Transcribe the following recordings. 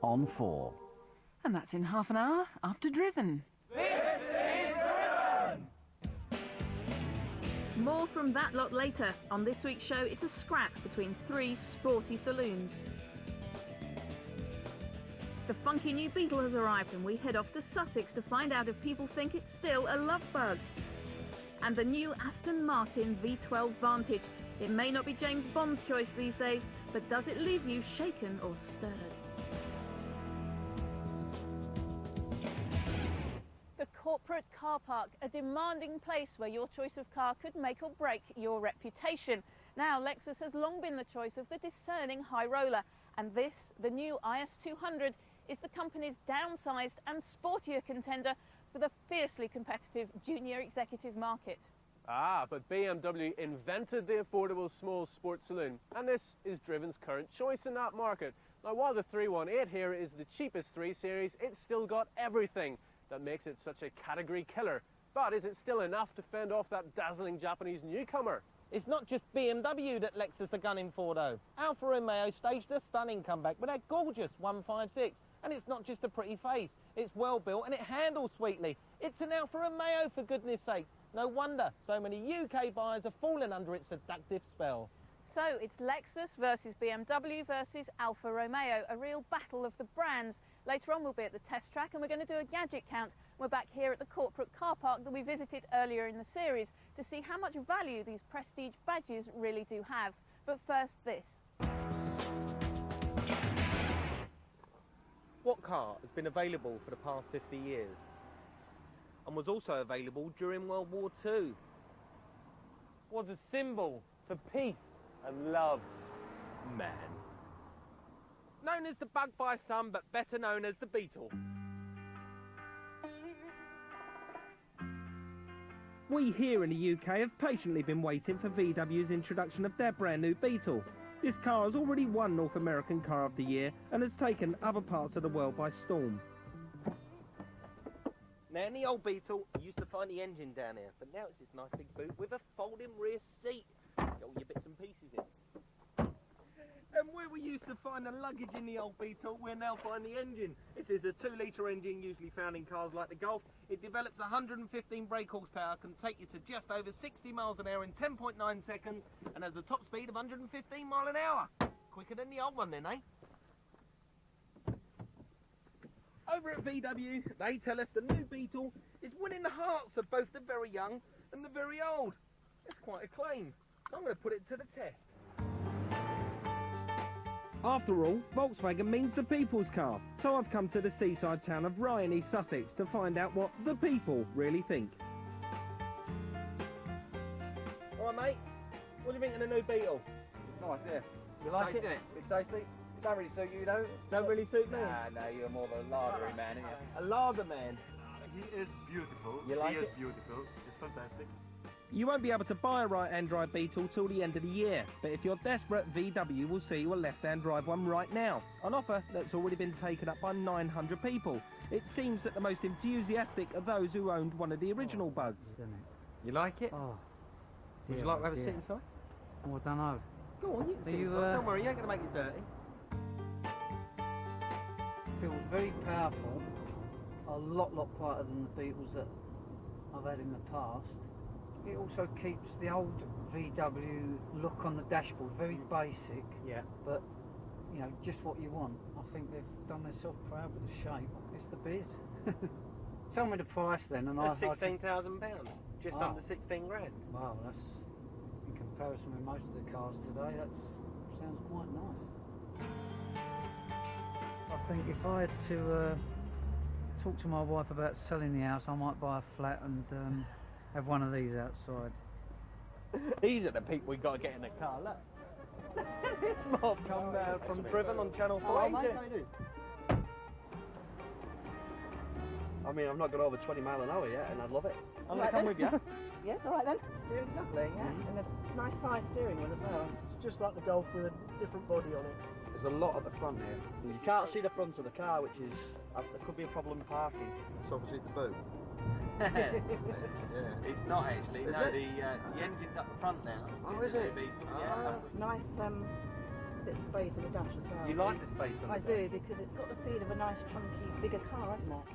on 4. And that's in half an hour after Driven. This is Driven! More from that lot later. On this week's show, it's a scrap between 3 sporty saloons. The funky new Beetle has arrived and we head off to Sussex to find out if people think it's still a love bug. And the new Aston Martin V12 Vantage. It may not be James Bond's choice these days, but does it leave you shaken or stirred? The corporate car park, a demanding place where your choice of car could make or break your reputation. Now, Lexus has long been the choice of the discerning high roller, and this, the new IS200, is the company's downsized and sportier contender for the fiercely competitive junior executive market. Ah, but BMW invented the affordable small sports saloon, and this is Driven's current choice in that market. Now, while the 318 here is the cheapest 3 Series, it's still got everything that makes it such a category killer. But is it still enough to fend off that dazzling Japanese newcomer? It's not just BMW that Lexus are gunning for, though. Alfa Romeo staged a stunning comeback with their gorgeous 156. And it's not just a pretty face, it's well built and it handles sweetly. It's an Alfa Romeo, for goodness sake. No wonder so many UK buyers have fallen under its seductive spell. So it's Lexus versus BMW versus Alfa Romeo, a real battle of the brands. Later on we'll be at the test track and we're going to do a gadget count. We're back here at the corporate car park that we visited earlier in the series to see how much value these prestige badges really do have. But first, this. What car has been available for the past 50 years and was also available during World War II? Was a symbol for peace and love? Man. Known as the Bug by some, but better known as the Beetle. We here in the UK have patiently been waiting for VW's introduction of their brand new Beetle. This car has already won North American Car of the Year and has taken other parts of the world by storm. Now, in the old Beetle, you used to find the engine down here, but now it's this nice big boot with a folding rear seat. Get all your bits and pieces in. And where we used to find the luggage in the old Beetle, we're now finding the engine. This is a 2-litre engine usually found in cars like the Golf. It develops 115 brake horsepower, can take you to just over 60 miles an hour in 10.9 seconds, and has a top speed of 115 mile an hour. Quicker than the old one then, eh? Over at VW, they tell us the new Beetle is winning the hearts of both the very young and the very old. That's quite a claim. I'm going to put it to the test. After all, Volkswagen means the people's car, so I've come to the seaside town of Rye in East Sussex to find out what the people really think. Alright mate, what do you think of the new Beetle? It's nice, yeah. You like it? It's tasty. It don't really suit you though. Don't really suit me? Nah, no, you're more of a lagery man, aren't you? A lager man. He is beautiful. You like he it? is beautiful. It's fantastic. You won't be able to buy a right-hand drive Beetle till the end of the year, but if you're desperate, VW will see you a left-hand drive one right now. An offer that's already been taken up by 900 people. It seems that the most enthusiastic are those who owned one of the original Bugs. You like it? Oh. Would you like to have a sit inside? Oh, I don't know. Go on, you can sit you, inside. Don't worry, you ain't going to make it dirty. Feels very powerful. A lot quieter than the Beetles that I've had in the past. It also keeps the old VW look on the dashboard, very basic. Yeah. But, you know, just what you want. I think they've done themselves proud with the shape. It's the biz. Tell me the price then, and That's £16,000. Just under 16 grand. Wow, that's in comparison with most of the cars today. That sounds quite nice. I think if I had to talk to my wife about selling the house, I might buy a flat and have one of these outside. These are the people we got to get in the car. Look. It's Mark come from Driven on Channel 4. Oh, mate, how you doing? I mean, I've not got over 20 mile an hour yet, and I'd love it. I'm going to come with you. Yes, all right then. Steering's lovely, yeah, and a nice size steering wheel as well. It's just like the Golf with a different body on it. There's a lot at the front here. You can't see the front of the car, which is... there could be a problem parking. It's obviously the boot. Yeah. It's not actually. Is no, it? the engine's up the front now. Oh, is it? Yeah. Nice a bit of space in the dash as well. You like the space on the I dash? do, because it's got the feel of a nice, chunky, bigger car, hasn't it?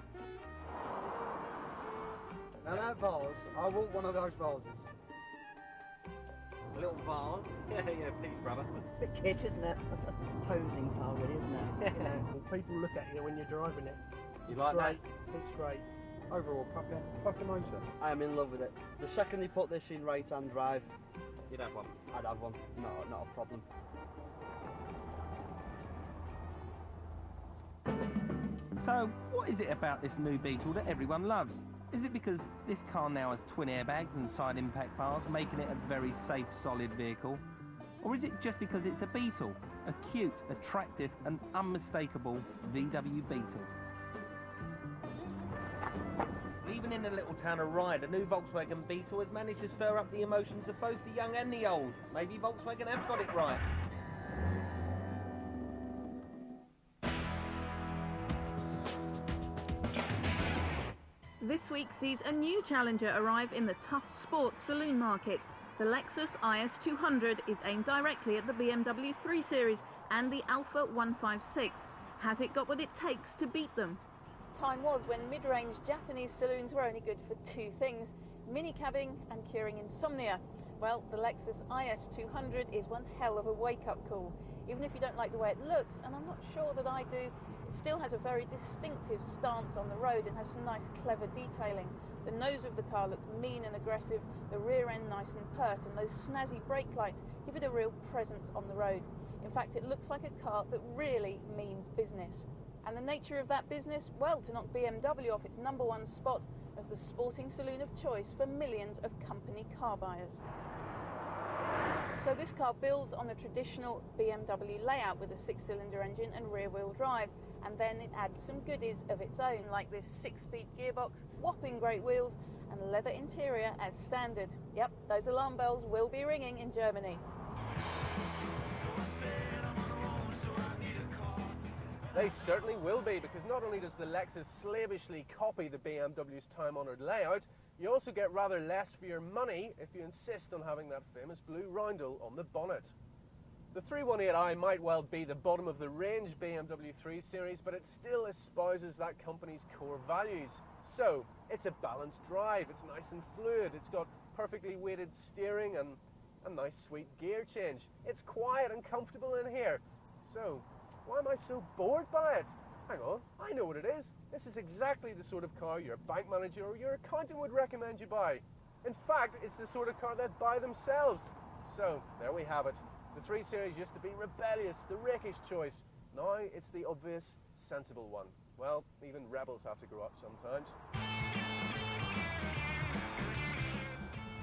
Now that vase, I want one of those vases. A little vase. Yeah, please, brother. Bit kitsch, isn't it? Posing car, really, isn't it? You know. People look at you when you're driving it. You like that? It's great. Overall, pucker motor. I am in love with it. The second they put this in right-hand drive, You'd have one. I'd have one. Not a problem. So, what is it about this new Beetle that everyone loves? Is it because this car now has twin airbags and side impact bars, making it a very safe, solid vehicle? Or is it just because it's a Beetle, a cute, attractive and unmistakable VW Beetle? Even in the little town of Ryde, a new Volkswagen Beetle has managed to stir up the emotions of both the young and the old. Maybe Volkswagen have got it right. This week sees a new challenger arrive in the tough sports saloon market. The Lexus IS200 is aimed directly at the BMW 3 Series and the Alfa 156. Has it got what it takes to beat them? Time was when mid-range Japanese saloons were only good for two things: mini-cabbing and curing insomnia. Well, the Lexus IS200 is one hell of a wake-up call. Even if you don't like the way it looks, and I'm not sure that I do, it still has a very distinctive stance on the road and has some nice clever detailing. The nose of the car looks mean and aggressive, the rear end nice and pert, and those snazzy brake lights give it a real presence on the road. In fact, it looks like a car that really means business. And the nature of that business? Well, to knock BMW off its #1 spot as the sporting saloon of choice for millions of company car buyers. So this car builds on the traditional BMW layout with a 6-cylinder engine and rear-wheel drive, and then it adds some goodies of its own, like this 6-speed gearbox, whopping great wheels, and leather interior as standard. Yep, those alarm bells will be ringing in Germany. They certainly will be, because not only does the Lexus slavishly copy the BMW's time-honoured layout, you also get rather less for your money if you insist on having that famous blue roundel on the bonnet. The 318i might well be the bottom of the range BMW 3 Series, but it still espouses that company's core values. So, it's a balanced drive, it's nice and fluid, it's got perfectly weighted steering and a nice sweet gear change. It's quiet and comfortable in here. So, why am I so bored by it? Hang on, I know what it is. This is exactly the sort of car your bank manager or your accountant would recommend you buy. In fact, it's the sort of car they'd buy themselves. So, there we have it. The 3 Series used to be rebellious, the rakish choice. Now it's the obvious, sensible one. Well, even rebels have to grow up sometimes.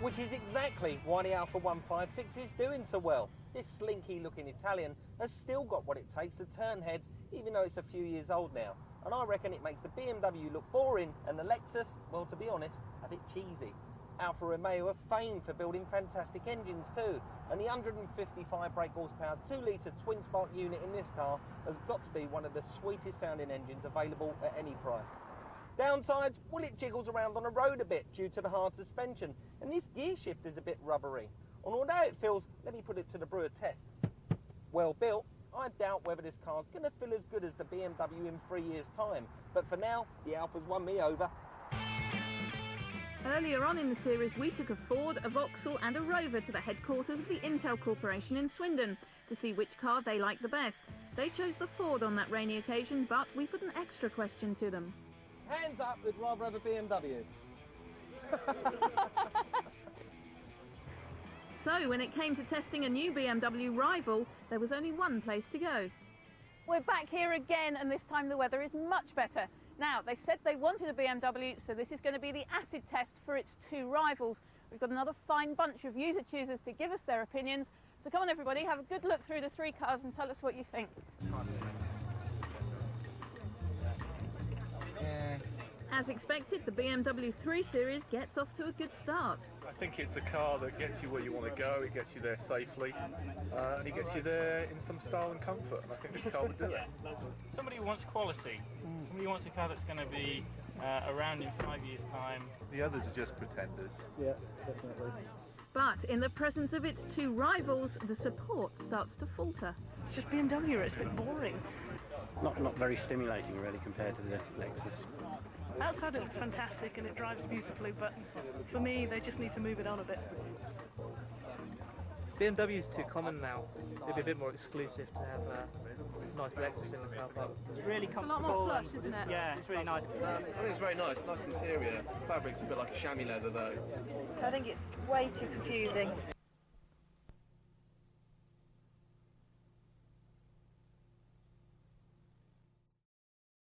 Which is exactly why the Alfa 156 is doing so well. This slinky-looking Italian has still got what it takes to turn heads, even though it's a few years old now. And I reckon it makes the BMW look boring, and the Lexus, well, to be honest, a bit cheesy. Alfa Romeo are famed for building fantastic engines too, and the 155 brake horsepower 2-litre twin-spark unit in this car has got to be one of the sweetest sounding engines available at any price. Downsides? Well, it jiggles around on the road a bit due to the hard suspension, and this gear shift is a bit rubbery. And although it feels, let me put it to the brewer test, well built, I doubt whether this car's going to feel as good as the BMW in 3 years' time. But for now, the Alfa's won me over. Earlier on in the series, we took a Ford, a Vauxhall and a Rover to the headquarters of the Intel Corporation in Swindon to see which car they liked the best. They chose the Ford on that rainy occasion, but we put an extra question to them. Hands up, we'd rather have a BMW. So, when it came to testing a new BMW rival, there was only one place to go. We're back here again, and this time the weather is much better. Now, they said they wanted a BMW, so this is going to be the acid test for its two rivals. We've got another fine bunch of user choosers to give us their opinions. So come on, everybody, have a good look through the three cars and tell us what you think. As expected, the BMW 3 Series gets off to a good start. I think it's a car that gets you where you want to go, it gets you there safely, and it gets you there in some style and comfort, and I think this car would do it. Somebody who wants quality, somebody who wants a car that's going to be around in 5 years' time. The others are just pretenders. Yeah, definitely. But in the presence of its two rivals, the support starts to falter. just BMW. It's a bit boring. Not very stimulating really compared to the Lexus. Outside it looks fantastic and it drives beautifully, but for me they just need to move it on a bit. BMW is too common now. It'd be a bit more exclusive to have a nice Lexus in the car park. It's really comfortable. It's a lot more plush, isn't it? Yeah, it's really nice. I think it's very nice interior. Fabric's a bit like a chamois leather though. I think it's way too confusing.